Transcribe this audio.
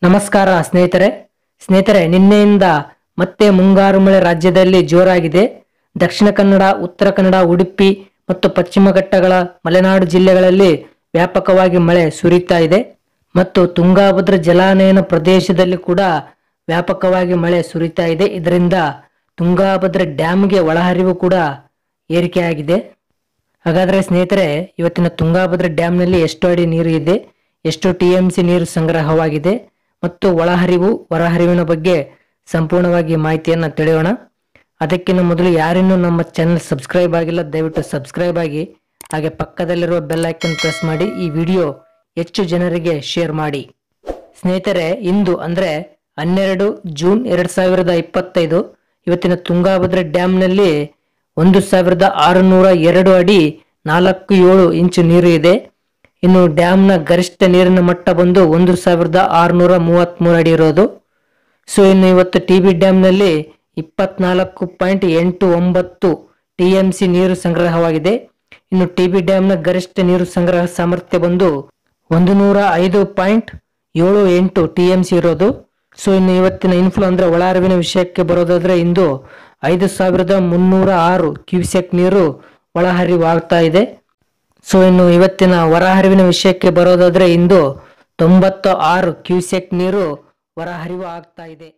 ನಮಸ್ಕಾರ ಸ್ನೇಹಿತರೆ ನಿನ್ನೆಯಿಂದ ಮತ್ತೆ ಮುಂಗಾರು ಮಳೆ ರಾಜ್ಯದಲ್ಲಿ ಜೋರಾಗಿದೆ. ದಕ್ಷಿಣ ಕನ್ನಡ, ಉತ್ತರ ಕನ್ನಡ, ಉಡುಪಿ ಮತ್ತು ಪಶ್ಚಿಮ ಘಟ್ಟಗಳ ಮಲೆನಾಡು ಜಿಲ್ಲೆಗಳಲ್ಲಿ ವ್ಯಾಪಕವಾಗಿ ಮಳೆ ಸುರಿತಾ ಇದೆ ಮತ್ತು ತುಂಗಾಭದ್ರಾ ಜಲಾನಯನ ಪ್ರದೇಶದಲ್ಲಿ ಕೂಡ ವ್ಯಾಪಕವಾಗಿ ಮಳೆ ಸುರಿತಾ ಇದೆ. ಇದರಿಂದ ತುಂಗಾಭದ್ರಾ ಡ್ಯಾಮ್ಗೆ ಒಳಹರಿವು ಕೂಡ ಏರಿಕೆಯಾಗಿದೆ. ಹಾಗಾದ್ರೆ ಸ್ನೇಹಿತರೆ, ಇವತ್ತಿನ ತುಂಗಾಭದ್ರಾ ಡ್ಯಾಮ್ನಲ್ಲಿ ಎಷ್ಟು ಅಡಿ ನೀರು ಇದೆ, ಎಷ್ಟು ಟಿಎಂಸಿ ನೀರು ಸಂಗ್ರಹವಾಗಿದೆ ಮತ್ತು ಒಳಹರಿವು ಹೊರಹರಿವಿನ ಬಗ್ಗೆ ಸಂಪೂರ್ಣವಾಗಿ ಮಾಹಿತಿಯನ್ನು ತಿಳಿಯೋಣ. ಅದಕ್ಕಿಂತ ಮೊದಲು ಯಾರಿನ್ನೂ ನಮ್ಮ ಚಾನೆಲ್ ಸಬ್ಸ್ಕ್ರೈಬ್ ಆಗಿಲ್ಲ, ದಯವಿಟ್ಟು ಸಬ್ಸ್ಕ್ರೈಬ್ ಆಗಿ, ಹಾಗೆ ಪಕ್ಕದಲ್ಲಿರುವ ಬೆಲ್ ಐಕನ್ ಪ್ರೆಸ್ ಮಾಡಿ. ಈ ವಿಡಿಯೋ ಹೆಚ್ಚು ಜನರಿಗೆ ಶೇರ್ ಮಾಡಿ. ಸ್ನೇಹಿತರೆ, ಇಂದು ಅಂದರೆ 12 ಜೂನ್ 2025 ಇವತ್ತಿನ ತುಂಗಾಭದ್ರಾ ಡ್ಯಾಮ್ನಲ್ಲಿ 1602 ಅಡಿ 47 ಇಂಚು ನೀರು ಇದೆ. ಇನ್ನು ಡ್ಯಾಮ್ನ ಗರಿಷ್ಠ ನೀರಿನ ಮಟ್ಟ ಬಂದು 1633 ಅಡಿ ಇರೋದು. ಸೊ ಇನ್ನು ಇವತ್ತು ಟಿ.ಬಿ ಡ್ಯಾಮ್ನಲ್ಲಿ 24.89 ಟಿಎಂಸಿ ನೀರು ಸಂಗ್ರಹವಾಗಿದೆ. ಇನ್ನು ಟಿ.ಬಿ ಡ್ಯಾಮ್ನ ಗರಿಷ್ಠ ನೀರು ಸಂಗ್ರಹ ಸಾಮರ್ಥ್ಯ ಬಂದು 105.78 ಟಿಎಂಸಿ ಇರೋದು. ಸೊ ಇನ್ನು ಇವತ್ತಿನ ಇನ್ಫ್ಲೋ ಅಂದ್ರೆ ಒಳಹರಿವಿನ ವಿಷಯಕ್ಕೆ ಬರೋದಾದ್ರೆ ಇಂದು 5306 ಕ್ಯೂಸೆಕ್ ನೀರು ಒಳಹರಿವು ಆಗ್ತಾ ಇದೆ. ಸೊ ಇನ್ನು ಇವತ್ತಿನ ಹೊರಹರಿವಿನ ವಿಷಯಕ್ಕೆ ಬರೋದಾದ್ರೆ ಇಂದು 96 ಕ್ಯೂಸೆಕ್ ನೀರು ಹೊರಹರಿವು ಆಗ್ತಾ ಇದೆ.